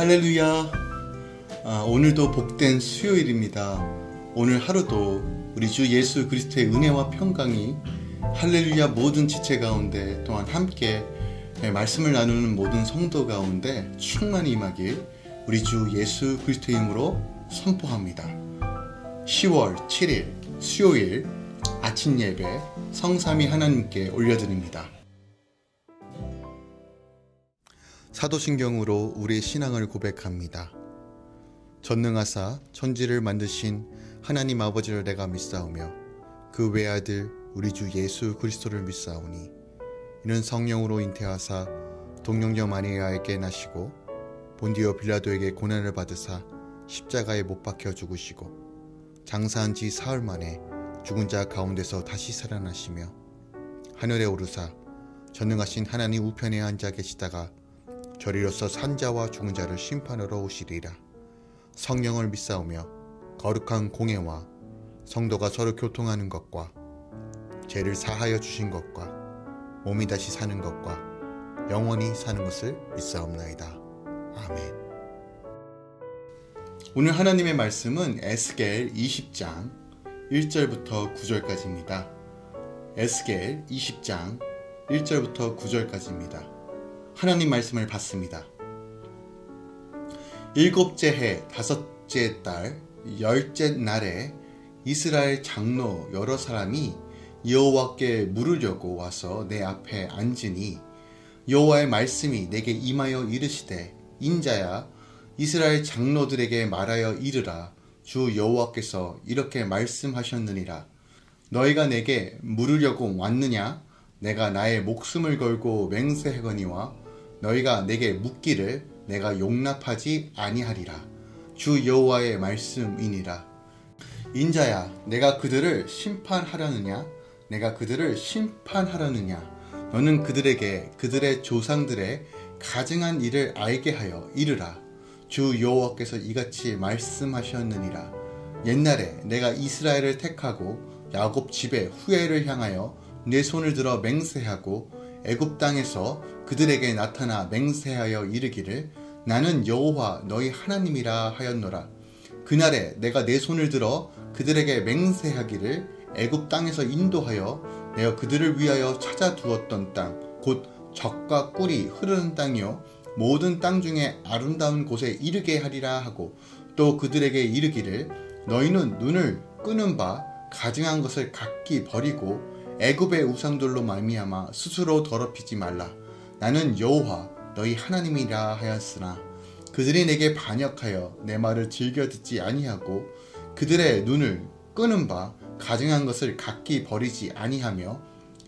할렐루야. 오늘도 복된 수요일입니다. 오늘 하루도 우리 주 예수 그리스도의 은혜와 평강이 할렐루야 모든 지체 가운데 또한 함께 말씀을 나누는 모든 성도 가운데 충만히 임하길 우리 주 예수 그리스도의 이름으로 선포합니다. 10월 7일 수요일 아침 예배 성삼위 하나님께 올려드립니다. 사도신경으로 우리의 신앙을 고백합니다. 전능하사 천지를 만드신 하나님 아버지를 내가 믿사오며 그 외아들 우리 주 예수 그리스도를 믿사오니 이는 성령으로 잉태하사 동정녀 마리아에게 나시고 본디오 빌라도에게 고난을 받으사 십자가에 못 박혀 죽으시고 장사한 지 사흘 만에 죽은 자 가운데서 다시 살아나시며 하늘에 오르사 전능하신 하나님 우편에 앉아 계시다가 저리로서 산자와 죽은 자를 심판하러 오시리라. 성령을 믿사오며 거룩한 공예와 성도가 서로 교통하는 것과 죄를 사하여 주신 것과 몸이 다시 사는 것과 영원히 사는 것을 믿사옵나이다. 아멘. 오늘 하나님의 말씀은 에스겔 20장 1절부터 9절까지입니다. 에스겔 20장 1절부터 9절까지입니다. 하나님 말씀을 받습니다. 일곱째 해 다섯째 달 열째 날에 이스라엘 장로 여러 사람이 여호와께 물으려고 와서 내 앞에 앉으니 여호와의 말씀이 내게 임하여 이르시되 인자야 이스라엘 장로들에게 말하여 이르라. 주 여호와께서 이렇게 말씀하셨느니라. 너희가 내게 물으려고 왔느냐? 내가 나의 목숨을 걸고 맹세하거니와 너희가 내게 묻기를 내가 용납하지 아니하리라. 주 여호와의 말씀이니라. 인자야 내가 그들을 심판하려느냐? 내가 그들을 심판하려느냐? 너는 그들에게 그들의 조상들의 가증한 일을 알게 하여 이르라. 주 여호와께서 이같이 말씀하셨느니라. 옛날에 내가 이스라엘을 택하고 야곱 집의 후예를 향하여 내 손을 들어 맹세하고 애굽 땅에서 그들에게 나타나 맹세하여 이르기를 나는 여호와 너희 하나님이라 하였노라. 그날에 내가 내 손을 들어 그들에게 맹세하기를 애굽 땅에서 인도하여 내가 그들을 위하여 찾아두었던 땅 곧 젖과 꿀이 흐르는 땅이요 모든 땅 중에 아름다운 곳에 이르게 하리라 하고 또 그들에게 이르기를 너희는 눈을 끄는 바 가증한 것을 각기 버리고 애굽의 우상들로 말미암아 스스로 더럽히지 말라. 나는 여호와 너희 하나님이라 하였으나 그들이 내게 반역하여 내 말을 즐겨 듣지 아니하고 그들의 눈을 끄는 바 가증한 것을 각기 버리지 아니하며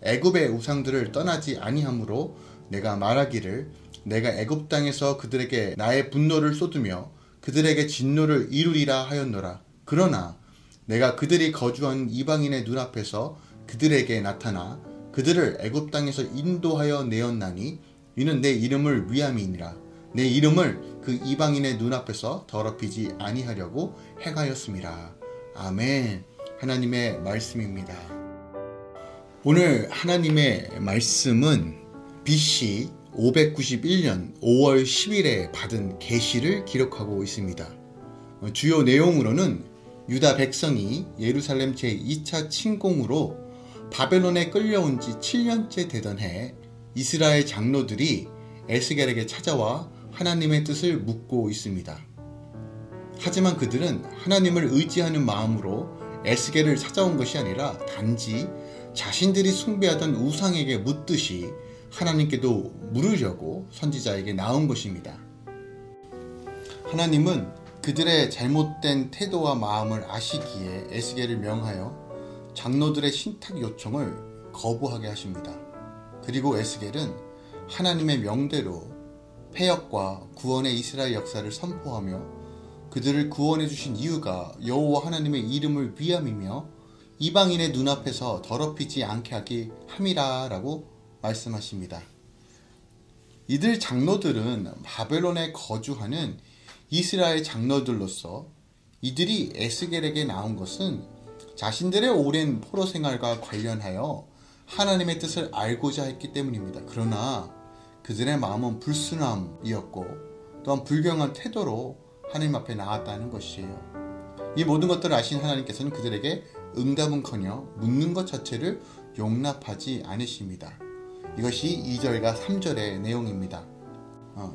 애굽의 우상들을 떠나지 아니하므로 내가 말하기를 내가 애굽 땅에서 그들에게 나의 분노를 쏟으며 그들에게 진노를 이루리라 하였노라. 그러나 내가 그들이 거주하는 이방인의 눈앞에서 그들에게 나타나 그들을 애굽 땅에서 인도하여 내었나니 이는 내 이름을 위함이니라. 내 이름을 그 이방인의 눈앞에서 더럽히지 아니하려고 행하였음이라. 아멘. 하나님의 말씀입니다. 오늘 하나님의 말씀은 BC 591년 5월 10일에 받은 계시를 기록하고 있습니다. 주요 내용으로는 유다 백성이 예루살렘 제2차 침공으로 바벨론에 끌려온 지 7년째 되던 해 이스라엘 장로들이 에스겔에게 찾아와 하나님의 뜻을 묻고 있습니다. 하지만 그들은 하나님을 의지하는 마음으로 에스겔을 찾아온 것이 아니라 단지 자신들이 숭배하던 우상에게 묻듯이 하나님께도 물으려고 선지자에게 나온 것입니다. 하나님은 그들의 잘못된 태도와 마음을 아시기에 에스겔을 명하여 장로들의 신탁 요청을 거부하게 하십니다. 그리고 에스겔은 하나님의 명대로 패역과 구원의 이스라엘 역사를 선포하며 그들을 구원해 주신 이유가 여호와 하나님의 이름을 위함이며 이방인의 눈앞에서 더럽히지 않게 하기 함이라 라고 말씀하십니다. 이들 장로들은 바벨론에 거주하는 이스라엘 장로들로서 이들이 에스겔에게 나온 것은 자신들의 오랜 포로 생활과 관련하여 하나님의 뜻을 알고자 했기 때문입니다. 그러나 그들의 마음은 불순함이었고 또한 불경한 태도로 하나님 앞에 나왔다는 것이에요. 이 모든 것들을 아신 하나님께서는 그들에게 응답은커녕 묻는 것 자체를 용납하지 않으십니다. 이것이 2절과 3절의 내용입니다.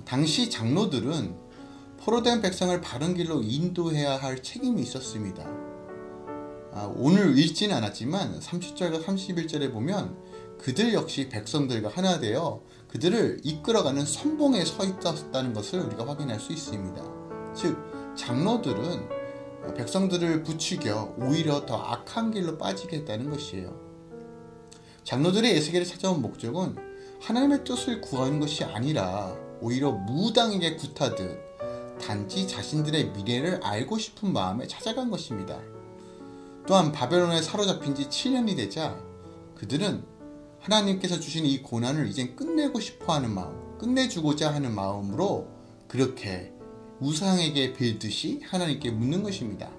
당시 장로들은 포로된 백성을 바른 길로 인도해야 할 책임이 있었습니다. 오늘 읽지는 않았지만 30절과 31절에 보면 그들 역시 백성들과 하나 되어 그들을 이끌어가는 선봉에 서 있었다는 것을 우리가 확인할 수 있습니다. 즉 장로들은 백성들을 부추겨 오히려 더 악한 길로 빠지게 했다는 것이에요. 장로들이 에스겔을 찾아온 목적은 하나님의 뜻을 구하는 것이 아니라 오히려 무당에게 굿하듯 단지 자신들의 미래를 알고 싶은 마음에 찾아간 것입니다. 또한 바벨론에 사로잡힌 지 7년이 되자 그들은 하나님께서 주신 이 고난을 이젠 끝내고 싶어하는 마음, 끝내주고자 하는 마음으로 그렇게 우상에게 빌듯이 하나님께 묻는 것입니다.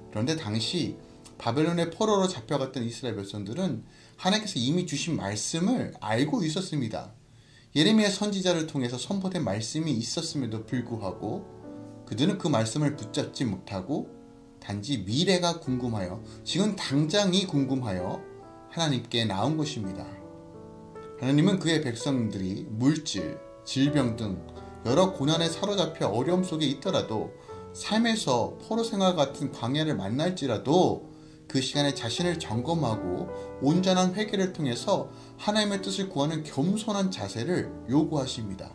그런데 당시 바벨론의 포로로 잡혀갔던 이스라엘 백성들은 하나님께서 이미 주신 말씀을 알고 있었습니다. 예레미야 선지자를 통해서 선포된 말씀이 있었음에도 불구하고 그들은 그 말씀을 붙잡지 못하고 단지 미래가 궁금하여, 지금 당장이 궁금하여 하나님께 나온 것입니다. 하나님은 그의 백성들이 물질, 질병 등 여러 고난에 사로잡혀 어려움 속에 있더라도 삶에서 포로 생활 같은 광야를 만날지라도 그 시간에 자신을 점검하고 온전한 회개를 통해서 하나님의 뜻을 구하는 겸손한 자세를 요구하십니다.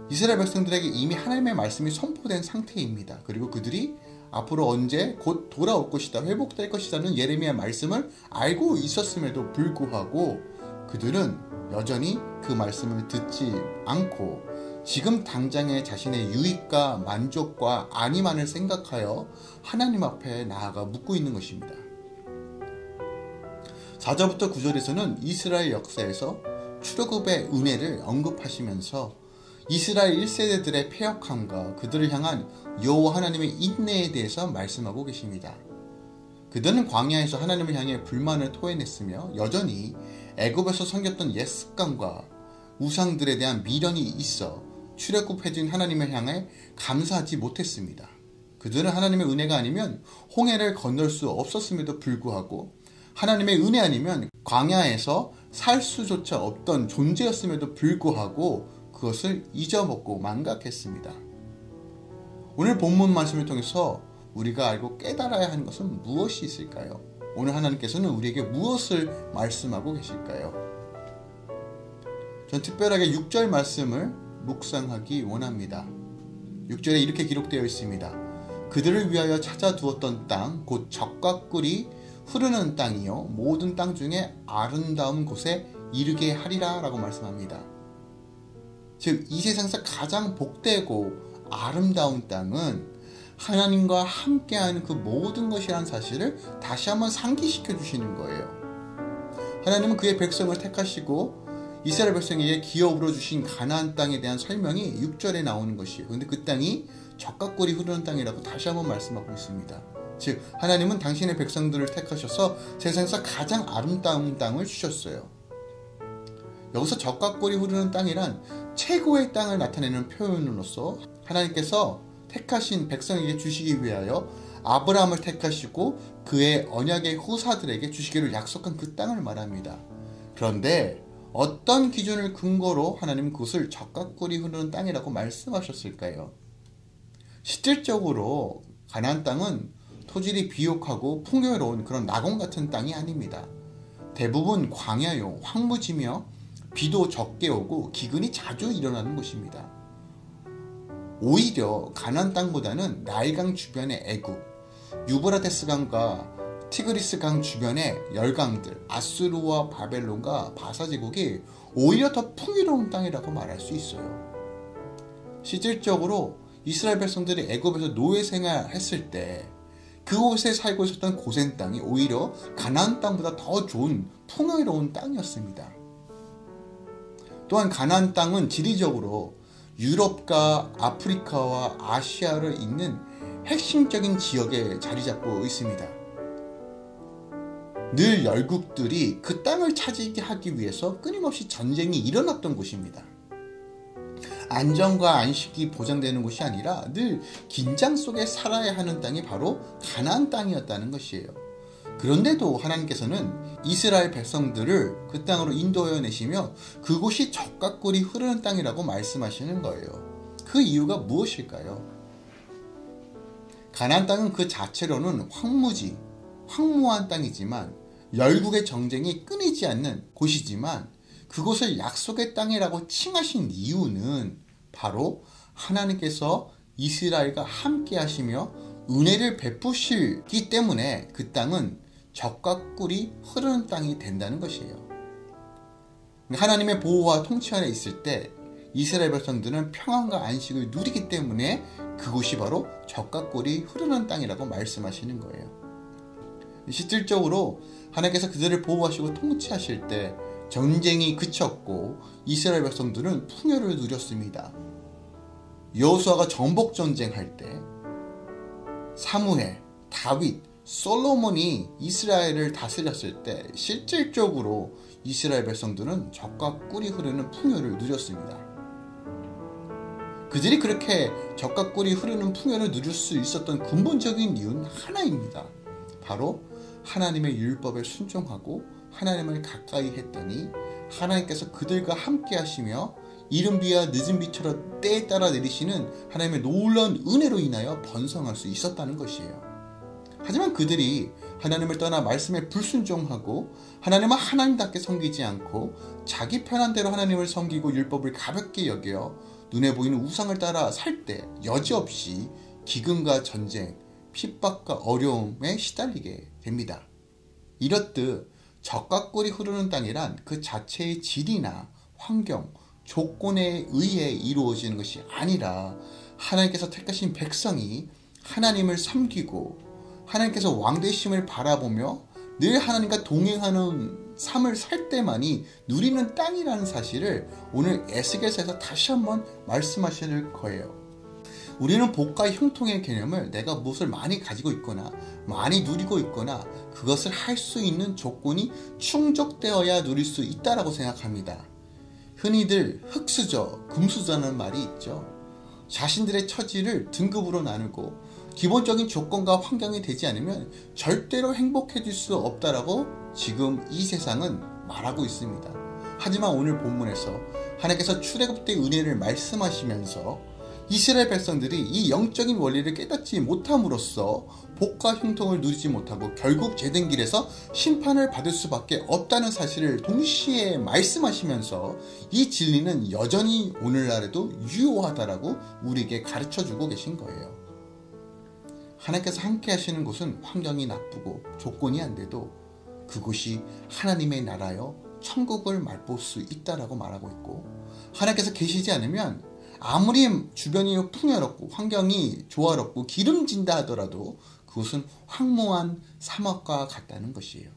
이스라엘 백성들에게 이미 하나님의 말씀이 선포된 상태입니다. 그리고 그들이 앞으로 언제 곧 돌아올 것이다, 회복될 것이라는 예레미야 말씀을 알고 있었음에도 불구하고 그들은 여전히 그 말씀을 듣지 않고 지금 당장의 자신의 유익과 만족과 안위만을 생각하여 하나님 앞에 나아가 묻고 있는 것입니다. 4절부터 9절에서는 이스라엘 역사에서 출애굽의 은혜를 언급하시면서 이스라엘 1세대들의 패역함과 그들을 향한 여호와 하나님의 인내에 대해서 말씀하고 계십니다. 그들은 광야에서 하나님을 향해 불만을 토해냈으며 여전히 애굽에서 섬겼던 옛 습관과 우상들에 대한 미련이 있어 출애굽해진 하나님을 향해 감사하지 못했습니다. 그들은 하나님의 은혜가 아니면 홍해를 건널 수 없었음에도 불구하고 하나님의 은혜 아니면 광야에서 살 수조차 없던 존재였음에도 불구하고 그것을 잊어먹고 망각했습니다. 오늘 본문 말씀을 통해서 우리가 알고 깨달아야 하는 것은 무엇이 있을까요? 오늘 하나님께서는 우리에게 무엇을 말씀하고 계실까요? 전 특별하게 6절 말씀을 묵상하기 원합니다. 6절에 이렇게 기록되어 있습니다. 그들을 위하여 찾아두었던 땅, 곧 젖과 꿀이 흐르는 땅이요 모든 땅 중에 아름다운 곳에 이르게 하리라 라고 말씀합니다. 즉 이 세상에서 가장 복되고 아름다운 땅은 하나님과 함께하는 그 모든 것이라는 사실을 다시 한번 상기시켜 주시는 거예요. 하나님은 그의 백성을 택하시고 이스라엘 백성에게 기업으로 주신 가나안 땅에 대한 설명이 6절에 나오는 것이에요. 그런데 그 땅이 젖과 꿀이 흐르는 땅이라고 다시 한번 말씀하고 있습니다. 즉 하나님은 당신의 백성들을 택하셔서 세상에서 가장 아름다운 땅을 주셨어요. 여기서 젖과 꿀이 흐르는 땅이란 최고의 땅을 나타내는 표현으로서 하나님께서 택하신 백성에게 주시기 위하여 아브라함을 택하시고 그의 언약의 후사들에게 주시기를 약속한 그 땅을 말합니다. 그런데 어떤 기준을 근거로 하나님은 그것을 젖과 꿀이 흐르는 땅이라고 말씀하셨을까요? 실질적으로 가나안 땅은 토질이 비옥하고 풍요로운 그런 낙원 같은 땅이 아닙니다. 대부분 광야요, 황무지며 비도 적게 오고 기근이 자주 일어나는 곳입니다. 오히려 가나안 땅보다는 나일강 주변의 애굽, 유브라데스 강과 티그리스 강 주변의 열강들, 아수르와 바벨론과 바사 제국이 오히려 더 풍요로운 땅이라고 말할 수 있어요. 실질적으로 이스라엘 백성들이 애굽에서 노예 생활했을 때 그곳에 살고 있었던 고센 땅이 오히려 가나안 땅보다 더 좋은 풍요로운 땅이었습니다. 또한 가나안 땅은 지리적으로 유럽과 아프리카와 아시아를 잇는 핵심적인 지역에 자리 잡고 있습니다. 늘 열국들이 그 땅을 차지하기 위해서 끊임없이 전쟁이 일어났던 곳입니다. 안정과 안식이 보장되는 곳이 아니라 늘 긴장 속에 살아야 하는 땅이 바로 가나안 땅이었다는 것이에요. 그런데도 하나님께서는 이스라엘 백성들을 그 땅으로 인도하여 내시며 그곳이 젖과 꿀이 흐르는 땅이라고 말씀하시는 거예요. 그 이유가 무엇일까요? 가나안 땅은 그 자체로는 황무지, 황무한 땅이지만 열국의 정쟁이 끊이지 않는 곳이지만 그곳을 약속의 땅이라고 칭하신 이유는 바로 하나님께서 이스라엘과 함께 하시며 은혜를 베푸시기 때문에 그 땅은 젖과 꿀이 흐르는 땅이 된다는 것이에요. 하나님의 보호와 통치 아래 있을 때 이스라엘 백성들은 평안과 안식을 누리기 때문에 그곳이 바로 젖과 꿀이 흐르는 땅이라고 말씀하시는 거예요. 실질적으로 하나님께서 그들을 보호하시고 통치하실 때 전쟁이 그쳤고 이스라엘 백성들은 풍요를 누렸습니다. 여호수아가 정복 전쟁할 때 사무엘, 다윗, 솔로몬이 이스라엘을 다스렸을 때 실질적으로 이스라엘 백성들은 젖과 꿀이 흐르는 풍요를 누렸습니다. 그들이 그렇게 젖과 꿀이 흐르는 풍요를 누릴 수 있었던 근본적인 이유는 하나입니다. 바로 하나님의 율법에 순종하고 하나님을 가까이 했더니 하나님께서 그들과 함께 하시며 이른 비와 늦은 비처럼 때에 따라 내리시는 하나님의 놀라운 은혜로 인하여 번성할 수 있었다는 것이에요. 하지만 그들이 하나님을 떠나 말씀에 불순종하고 하나님을 하나님답게 섬기지 않고 자기 편한대로 하나님을 섬기고 율법을 가볍게 여겨 눈에 보이는 우상을 따라 살 때 여지없이 기근과 전쟁, 핍박과 어려움에 시달리게 됩니다. 이렇듯 젖과 꿀이 흐르는 땅이란 그 자체의 질이나 환경, 조건에 의해 이루어지는 것이 아니라 하나님께서 택하신 백성이 하나님을 섬기고 하나님께서 왕되심을 바라보며 늘 하나님과 동행하는 삶을 살 때만이 누리는 땅이라는 사실을 오늘 에스겔서에서 다시 한번 말씀하실 거예요. 우리는 복과 형통의 개념을 내가 무엇을 많이 가지고 있거나 많이 누리고 있거나 그것을 할 수 있는 조건이 충족되어야 누릴 수 있다라고 생각합니다. 흔히들 흙수저, 금수저라는 말이 있죠. 자신들의 처지를 등급으로 나누고 기본적인 조건과 환경이 되지 않으면 절대로 행복해질 수 없다라고 지금 이 세상은 말하고 있습니다. 하지만 오늘 본문에서 하나님께서 출애굽 때 은혜를 말씀하시면서 이스라엘 백성들이 이 영적인 원리를 깨닫지 못함으로써 복과 형통을 누리지 못하고 결국 제된 길에서 심판을 받을 수밖에 없다는 사실을 동시에 말씀하시면서 이 진리는 여전히 오늘날에도 유효하다라고 우리에게 가르쳐주고 계신 거예요. 하나님께서 함께 하시는 곳은 환경이 나쁘고 조건이 안 돼도 그곳이 하나님의 나라여 천국을 맛볼 수 있다라고 말하고 있고, 하나님께서 계시지 않으면 아무리 주변이 풍요롭고 환경이 조화롭고 기름진다 하더라도 그것은 황무한 사막과 같다는 것이에요.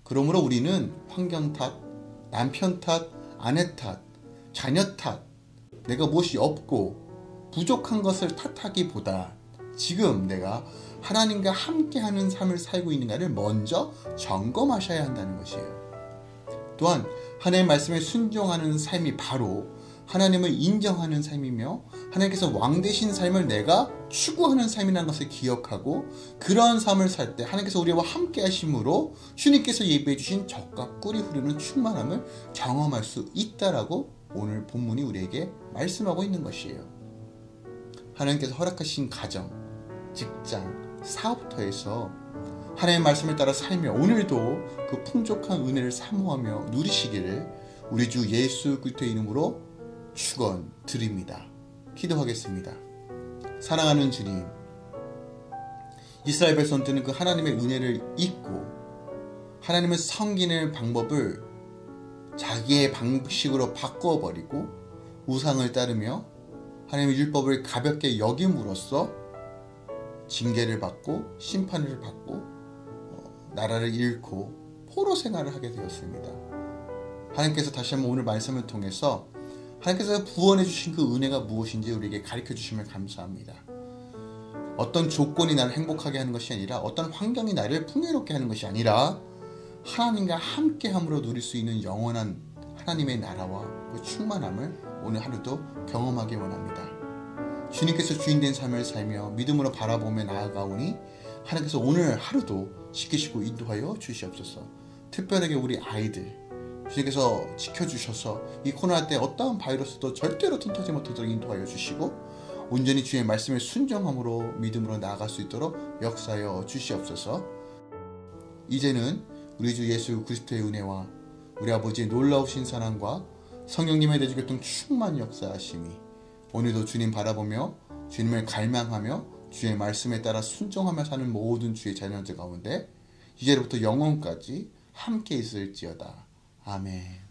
그러므로 우리는 환경 탓, 남편 탓, 아내 탓, 자녀 탓, 내가 무엇이 없고 부족한 것을 탓하기보다 지금 내가 하나님과 함께하는 삶을 살고 있는가를 먼저 점검하셔야 한다는 것이에요. 또한 하나님의 말씀에 순종하는 삶이 바로 하나님을 인정하는 삶이며 하나님께서 왕 되신 삶을 내가 추구하는 삶이라는 것을 기억하고 그러한 삶을 살 때 하나님께서 우리와 함께 하심으로 주님께서 예배해 주신 젖과 꿀이 흐르는 충만함을 경험할 수 있다라고 오늘 본문이 우리에게 말씀하고 있는 것이에요. 하나님께서 허락하신 가정, 직장, 사업터에서 하나님의 말씀을 따라 살며 오늘도 그 풍족한 은혜를 사모하며 누리시기를 우리 주 예수 그리스도의 이름으로 축원드립니다. 기도하겠습니다. 사랑하는 주님, 이스라엘 백성들은 그 하나님의 은혜를 잊고 하나님을 섬기는 방법을 자기의 방식으로 바꿔버리고 우상을 따르며 하나님의 율법을 가볍게 여김으로써 징계를 받고 심판을 받고 나라를 잃고 포로 생활을 하게 되었습니다. 하나님께서 다시 한번 오늘 말씀을 통해서 하나님께서 구원해 주신 그 은혜가 무엇인지 우리에게 가르쳐 주시면 감사합니다. 어떤 조건이 나를 행복하게 하는 것이 아니라 어떤 환경이 나를 풍요롭게 하는 것이 아니라 하나님과 함께함으로 누릴 수 있는 영원한 하나님의 나라와 그 충만함을 오늘 하루도 경험하기 원합니다. 주님께서 주인된 삶을 살며 믿음으로 바라보며 나아가오니 하나님께서 오늘 하루도 지키시고 인도하여 주시옵소서. 특별하게 우리 아이들 주님께서 지켜주셔서 이 코로나 때 어떠한 바이러스도 절대로 틈타지 못하도록 인도하여 주시고 온전히 주의 말씀에 순종함으로 믿음으로 나아갈 수 있도록 역사하여 주시옵소서. 이제는 우리 주 예수 그리스도의 은혜와 우리 아버지의 놀라우신 사랑과 성령님의 내주교통 충만 역사하심이 오늘도 주님 바라보며 주님을 갈망하며 주의 말씀에 따라 순종하며 사는 모든 주의 자녀들 가운데 이제부터 영원까지 함께 있을지어다. 아멘.